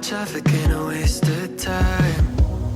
traffic ain't a waste of time.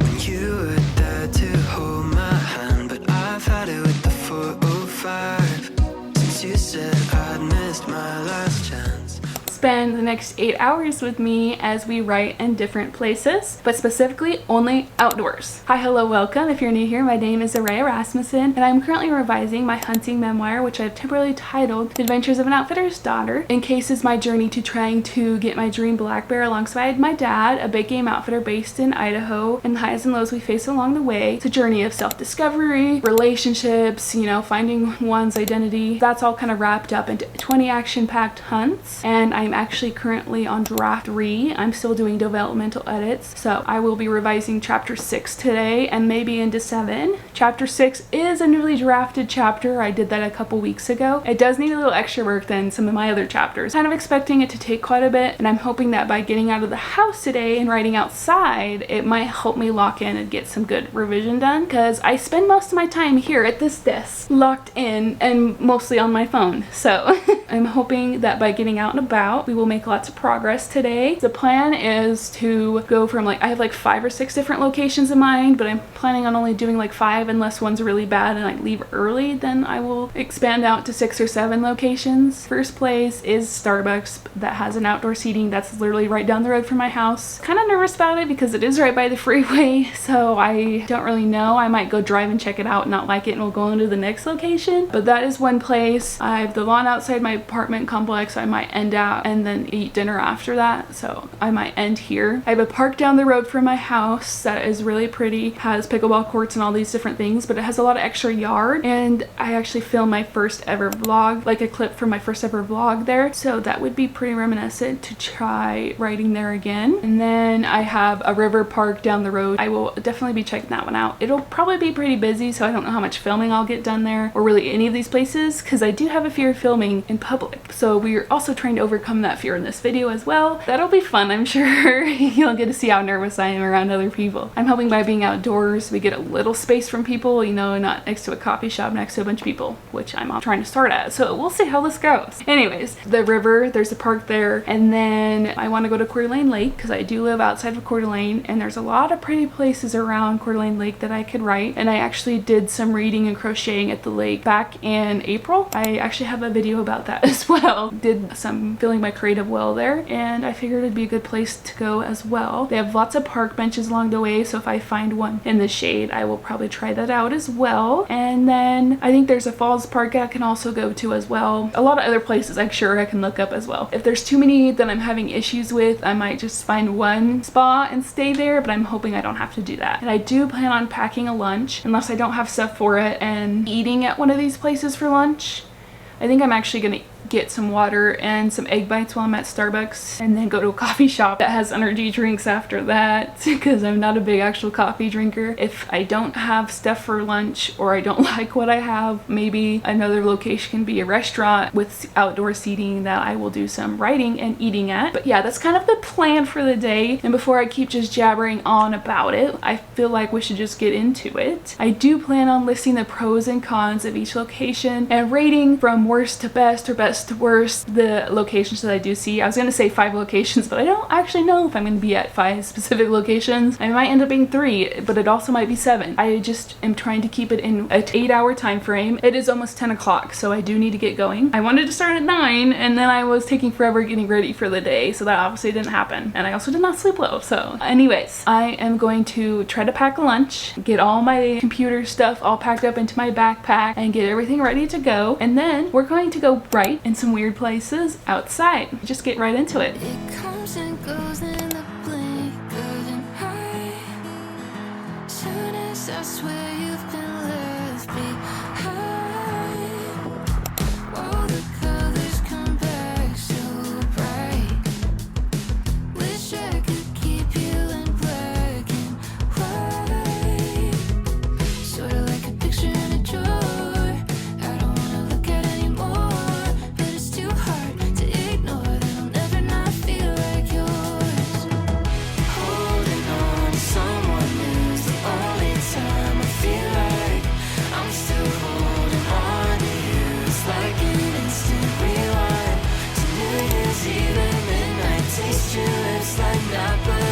And you were there to hold my hand, but I've had it with the 405 since you said I'd missed my last chance. Spend the next 8 hours with me as we write in different places, but specifically only outdoors. Hi, hello, welcome. If you're new here, my name is Araya Rasmussen, and I'm currently revising my hunting memoir, which I've temporarily titled The Adventures of an Outfitter's Daughter, in case is my journey to trying to get my dream black bear alongside my dad, a big game outfitter based in Idaho, and the highs and lows we face along the way. It's a journey of self-discovery, relationships, you know, finding one's identity. That's all kind of wrapped up into 20 action-packed hunts, and I'm actually currently on draft 3. I'm still doing developmental edits, so I will be revising chapter 6 today and maybe into 7. Chapter 6 is a newly drafted chapter. I did that a couple weeks ago. It does need a little extra work than some of my other chapters. Kind of expecting it to take quite a bit, and I'm hoping that by getting out of the house today and writing outside, it might help me lock in and get some good revision done, because I spend most of my time here at this desk locked in and mostly on my phone. So I'm hoping that by getting out and about, we will make lots of progress today. The plan is to go from I have like 5 or 6 different locations in mind, but I'm planning on only doing like 5 unless one's really bad and I leave early. Then I will expand out to 6 or 7 locations. First place is Starbucks that has an outdoor seating that's literally right down the road from my house. Kind of nervous about it because it is right by the freeway, so I don't really know. I might go drive and check it out and not like it, and we'll go into the next location. But that is one place. I have the lawn outside my apartment complex. I might end out and then eat dinner after that, so I might end here. I have a park down the road from my house that is really pretty, has pickleball courts and all these different things, but it has a lot of extra yard, and I actually filmed my first ever vlog, like a clip from my first ever vlog there, so that would be pretty reminiscent to try riding there again. And then I have a river park down the road. I will definitely be checking that one out. It'll probably be pretty busy, so I don't know how much filming I'll get done there, or really any of these places, because I do have a fear of filming in public, so we're also trying to overcome that fear in this video as well. That'll be fun, I'm sure. You'll get to see how nervous I am around other people. I'm hoping by being outdoors we get a little space from people, you know, not next to a coffee shop next to a bunch of people, which I'm trying to start at, so we'll see how this goes. Anyways, the river, there's a park there, and then I want to go to Coeur d'Alene Lake because I do live outside of Coeur d'Alene, and there's a lot of pretty places around Coeur d'Alene Lake that I could write, and I actually did some reading and crocheting at the lake back in April. I actually have a video about that as well. Did some filling my creative well there, and I figured it'd be a good place to go as well. They have lots of park benches along the way, so if I find one in the shade, I will probably try that out as well. And then I think there's a falls park I can also go to as well. A lot of other places I'm sure I can look up as well. If there's too many that I'm having issues with, I might just find one spa and stay there, but I'm hoping I don't have to do that. And I do plan on packing a lunch unless I don't have stuff for it and eating at one of these places for lunch. I think I'm actually gonna get some water and some egg bites while I'm at Starbucks, and then go to a coffee shop that has energy drinks after that, because I'm not a big actual coffee drinker. If I don't have stuff for lunch or I don't like what I have, maybe another location can be a restaurant with outdoor seating that I will do some writing and eating at. But yeah, that's kind of the plan for the day, and before I keep just jabbering on about it, I feel like we should just get into it. I do plan on listing the pros and cons of each location and rating from worst to best or best to worst the locations that I do see. I was gonna say 5 locations, but I don't actually know if I'm gonna be at 5 specific locations. I might end up being 3, but it also might be 7. I just am trying to keep it in an 8-hour time frame. It is almost 10 o'clock, so I do need to get going. I wanted to start at 9, and then I was taking forever getting ready for the day, so that obviously didn't happen. And I also did not sleep well, so anyways, I am going to try to pack a lunch, get all my computer stuff all packed up into my backpack, and get everything ready to go. And then we're going to go write in some weird places outside. Just get right into it. It comes and goes in the blink of an eye. Soon as I swear you've been left behind. Whoa, the colors come back so bright. Wish I could keep you in black and white. Sorta like a picture in a drawer. I don't wanna look at anymore, but it's too hard to ignore that I'll never not feel like yours. Holding on to someone new's the only time I feel like I'm still holding on to you. It's like an instant rewind to New Year's Eve and midnight. Taste your lips like not, but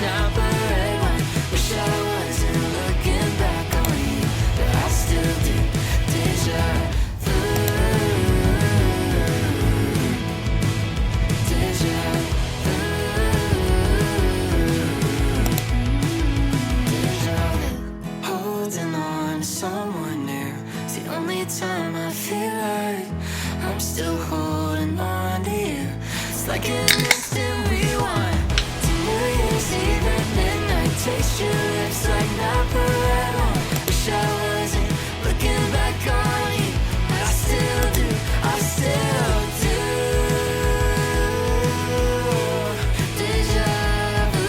not the red wine. Wish I wasn't looking back on you, but I still do. Deja vu. Deja vu. Deja vu. Holding on to someone new. It's the only time I feel like I'm still holding on to you. It's like an instant rewind to New Year's Eve at midnight. Taste your lips like not the red one. Wish I wasn't looking back on you, but I still do. I still do. Deja vu.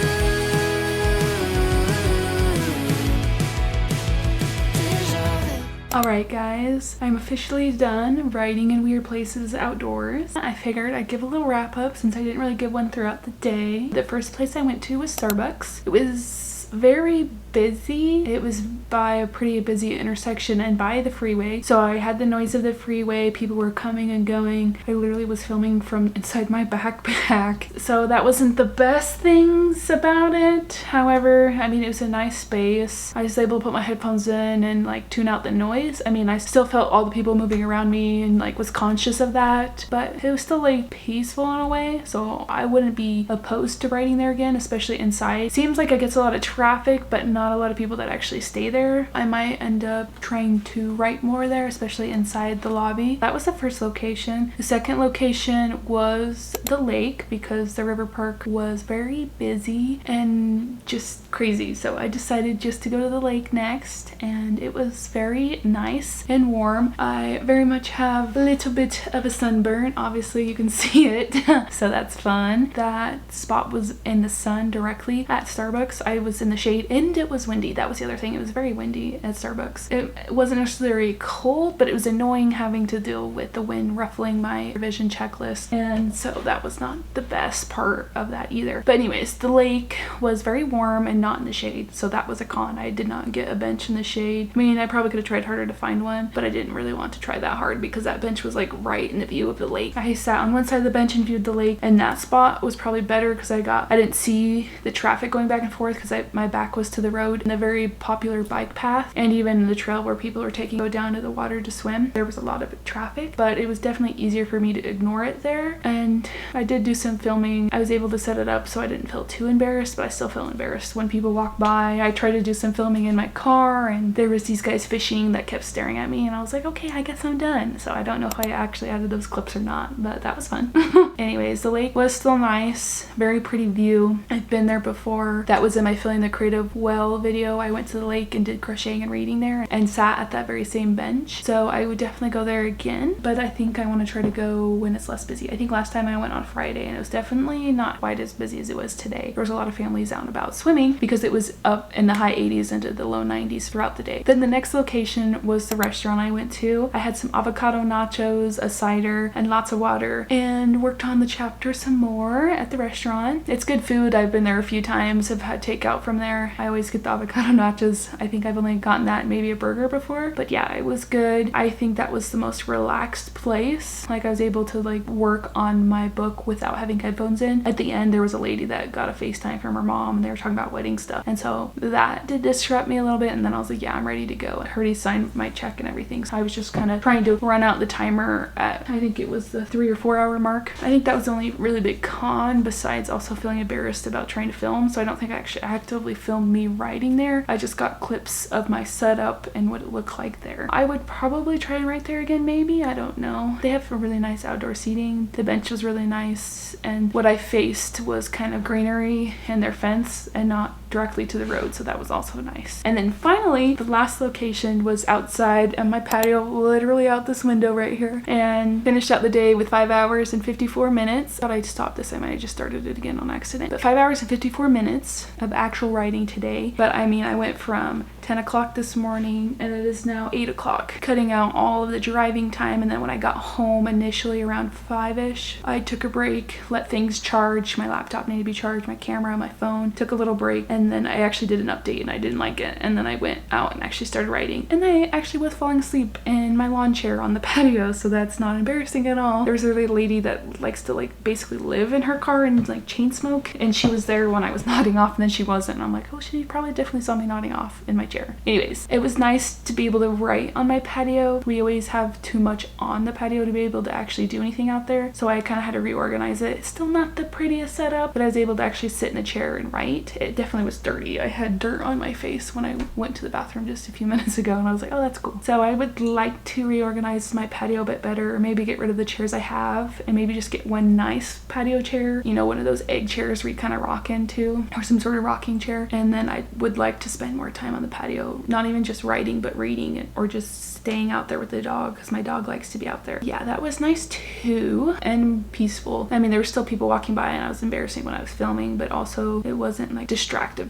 Deja vu. Alright guys, I'm officially done writing in weird places outdoors. I figured I'd give a little wrap up since I didn't really give one throughout the day. The first place I went to was Starbucks. It was very busy. It was by a pretty busy intersection and by the freeway, so I had the noise of the freeway. People were coming and going. I literally was filming from inside my backpack, so that wasn't the best things about it. However, I mean, it was a nice space. I was able to put my headphones in and like tune out the noise. I mean, I still felt all the people moving around me and like was conscious of that, but it was still like peaceful in a way, so I wouldn't be opposed to writing there again, especially inside. Seems like it gets a lot of traffic, but not a lot of people that actually stay there. I might end up trying to write more there, especially inside the lobby. That was the first location. The second location was the lake because the river park was very busy and just crazy, so I decided just to go to the lake next, and it was very nice and warm. I very much have a little bit of a sunburn, obviously you can see it, so that's fun. That spot was in the sun directly at Starbucks. I was in the shade and it was windy. That was the other thing. It was very windy at Starbucks. It wasn't necessarily cold, but it was annoying having to deal with the wind ruffling my revision checklist, and so that was not the best part of that either. But anyways, the lake was very warm and not in the shade, so that was a con. I did not get a bench in the shade. I mean, I probably could have tried harder to find one, but I didn't really want to try that hard because that bench was like right in the view of the lake. I sat on one side of the bench and viewed the lake, and that spot was probably better because I didn't see the traffic going back and forth because my back was to the road and a very popular bike path, and even the trail where people were go down to the water to swim. There was a lot of traffic, but it was definitely easier for me to ignore it there. And I did do some filming. I was able to set it up so I didn't feel too embarrassed, but I still feel embarrassed when people walk by. I tried to do some filming in my car, and there was these guys fishing that kept staring at me, and I was like, okay, I guess I'm done. So I don't know if I actually added those clips or not, but that was fun. Anyways, the lake was still nice. Very pretty view. I've been there before. That was in my Feeling the Creative Well video. I went to the lake and did crocheting and reading there and sat at that very same bench. So I would definitely go there again, but I think I want to try to go when it's less busy. I think last time I went on Friday and it was definitely not quite as busy as it was today. There was a lot of families out and about swimming because it was up in the high 80s into the low 90s throughout the day. Then the next location was the restaurant I went to. I had some avocado nachos, a cider, and lots of water, and worked on the chapter some more at the restaurant. It's good food. I've been there a few times. I've had takeout from there. I always get the avocado nachos. I think I've only gotten that and maybe a burger before, but yeah, it was good. I think that was the most relaxed place. Like, I was able to like work on my book without having headphones in. At the end, there was a lady that got a FaceTime from her mom and they were talking about wedding stuff, and so that did disrupt me a little bit, and then I was like, yeah, I'm ready to go. I already signed my check and everything, so I was just kind of trying to run out the timer at, I think it was the 3 or 4 hour mark. I think that was the only really big con, besides also feeling embarrassed about trying to film. So I don't think I actually actively filmed me writing there. I just got clips of my setup and what it looked like there. I would probably try and write there again, maybe. I don't know. They have a really nice outdoor seating. The bench was really nice, and what I faced was kind of greenery and their fence and not directly to the road, so that was also nice. And then finally, the last location was outside on my patio, literally out this window right here, and finished out the day with 5 hours and 54 minutes. Thought I'd stop this. I might have just started it again on accident. But 5 hours and 54 minutes of actual still writing today, but I mean, I went from 10 o'clock this morning and it is now 8 o'clock, cutting out all of the driving time. And then when I got home initially around 5ish, I took a break, let things charge. My laptop needed to be charged, my camera, my phone, took a little break, and then I actually did an update and I didn't like it. And then I went out and actually started writing, and I actually was falling asleep in my lawn chair on the patio, so that's not embarrassing at all. There's a lady that likes to like basically live in her car and like chain smoke, and she was there when I was nodding off, and then she wasn't, and I'm like, oh, she probably definitely saw me nodding off in my chair. Anyways, it was nice to be able to write on my patio. We always have too much on the patio to be able to actually do anything out there, so I kind of had to reorganize it. It's still not the prettiest setup, but I was able to actually sit in a chair and write. It definitely was dirty. I had dirt on my face when I went to the bathroom just a few minutes ago, and I was like, oh, that's cool. So I would like to reorganize my patio a bit better, or maybe get rid of the chairs I have and maybe just get one nice patio chair, you know, one of those egg chairs where you kind of rock into, or some sort of rocking chair. And then I would like to spend more time on the patio, not even just writing, but reading, or just staying out there with the dog, because my dog likes to be out there. Yeah, that was nice too, and peaceful. I mean, there were still people walking by and I was embarrassing when I was filming, but also it wasn't like distractive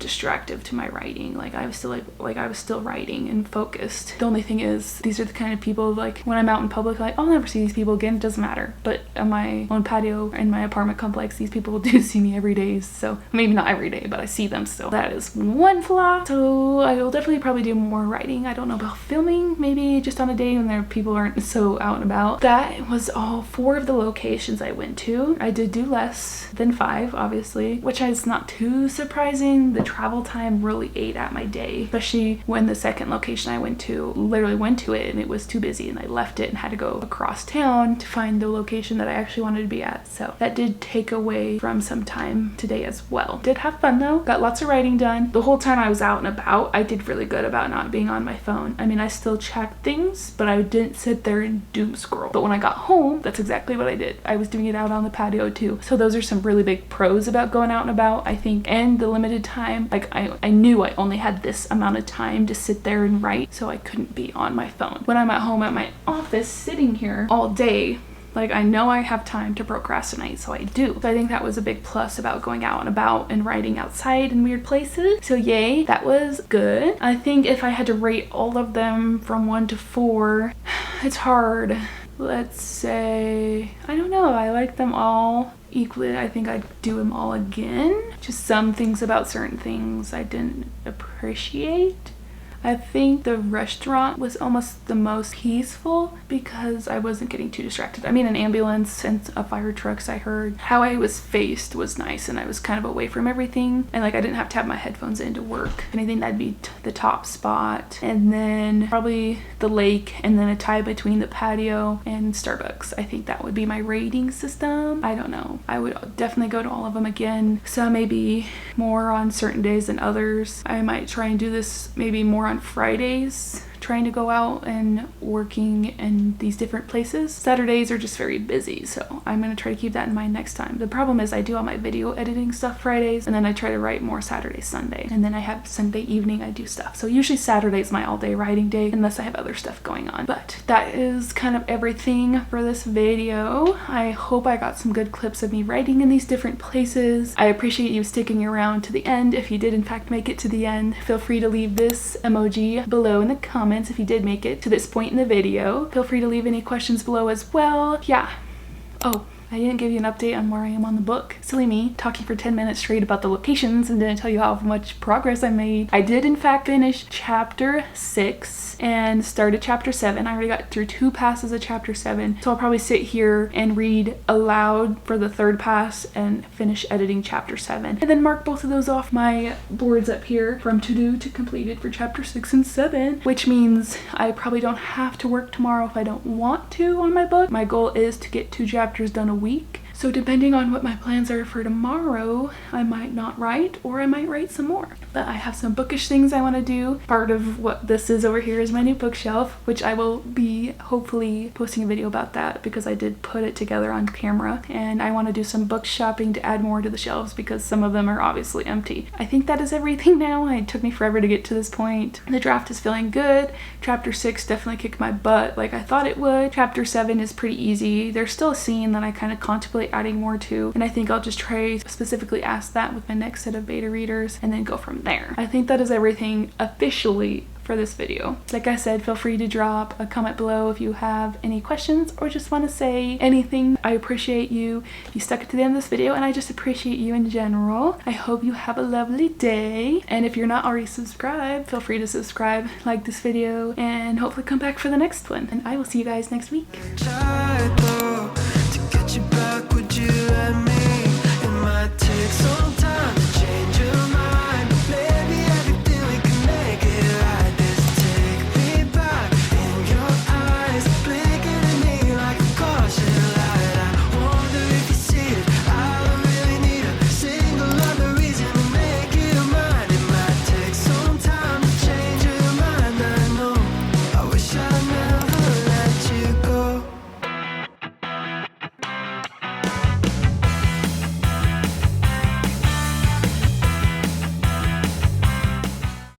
to my writing. Like I was still like I was still writing and focused. The only thing is, these are the kind of people, like when I'm out in public, like I'll never see these people again, it doesn't matter. But on my own patio in my apartment complex, these people do see me every day. So maybe not every day, but I see them still. That is one flaw. So I will definitely probably do more writing. I don't know about filming, maybe just on a day when there people aren't so out and about. That was all 4 of the locations I went to. I did do less than 5, obviously, which is not too surprising. The travel time really ate at my day, especially when the second location I went to, literally went to it and it was too busy and I left it and had to go across town to find the location that I actually wanted to be at. So that did take away from some time today as well. Did have fun though, got lots of writing done. The whole time I was out and about, I did really good about not being on my phone. I mean, I still checked things, but I didn't sit there and doom scroll. But when I got home, that's exactly what I did. I was doing it out on the patio too. So those are some really big pros about going out and about, I think, and the limited time. Like I knew I only had this amount of time to sit there and write, so I couldn't be on my phone. When I'm at home at my office sitting here all day, like I know I have time to procrastinate, so I do. So I think that was a big plus about going out and about and writing outside in weird places. So yay, that was good. I think if I had to rate all of them from 1 to 4, it's hard. Let's say, I don't know, I like them all equally. I think I'd do them all again. Just some things about certain things I didn't appreciate. I think the restaurant was almost the most peaceful because I wasn't getting too distracted. I mean, an ambulance and a fire trucks I heard. How I was faced was nice, and I was kind of away from everything, and like I didn't have to have my headphones in to work. If anything, that'd be the top spot. And then probably the lake, and then a tie between the patio and Starbucks. I think that would be my rating system. I don't know. I would definitely go to all of them again. Some maybe more on certain days than others. I might try and do this maybe more on Fridays, trying to go out and working in these different places. Saturdays are just very busy, so I'm gonna try to keep that in mind next time. The problem is I do all my video editing stuff Fridays, and then I try to write more Saturday, Sunday, and then I have Sunday evening I do stuff. So usually Saturday's my all-day writing day unless I have other stuff going on. But that is kind of everything for this video. I hope I got some good clips of me writing in these different places. I appreciate you sticking around to the end. If you did in fact make it to the end, feel free to leave this emoji below in the comments if you did make it to this point in the video. Feel free to leave any questions below as well. Yeah. Oh, I didn't give you an update on where I am on the book. Silly me, talking for 10 minutes straight about the locations and didn't tell you how much progress I made. I did in fact finish chapter 6 and started chapter 7. I already got through 2 passes of chapter 7, so I'll probably sit here and read aloud for the 3rd pass and finish editing chapter 7, and then mark both of those off my boards up here from to do to completed for chapter 6 and 7, which means I probably don't have to work tomorrow if I don't want to on my book. My goal is to get 2 chapters done a week. So depending on what my plans are for tomorrow, I might not write, or I might write some more. But I have some bookish things I want to do. Part of what this is over here is my new bookshelf, which I will be be hopefully posting a video about that because I did put it together on camera, and I want to do some book shopping to add more to the shelves because some of them are obviously empty. I think that is everything now. It took me forever to get to this point. The draft is feeling good. Chapter 6 definitely kicked my butt like I thought it would. Chapter 7 is pretty easy. There's still a scene that I kind of contemplate adding more to, and I think I'll just try specifically ask that with my next set of beta readers and then go from there. I think that is everything officially for this video. Like I said, feel free to drop a comment below if you have any questions or just want to say anything. I appreciate you. You stuck it to the end of this video, and I just appreciate you in general. I hope you have a lovely day, and if you're not already subscribed, feel free to subscribe, like this video, and hopefully come back for the next one. And I will see you guys next week. To get you back, would you let me? It might take so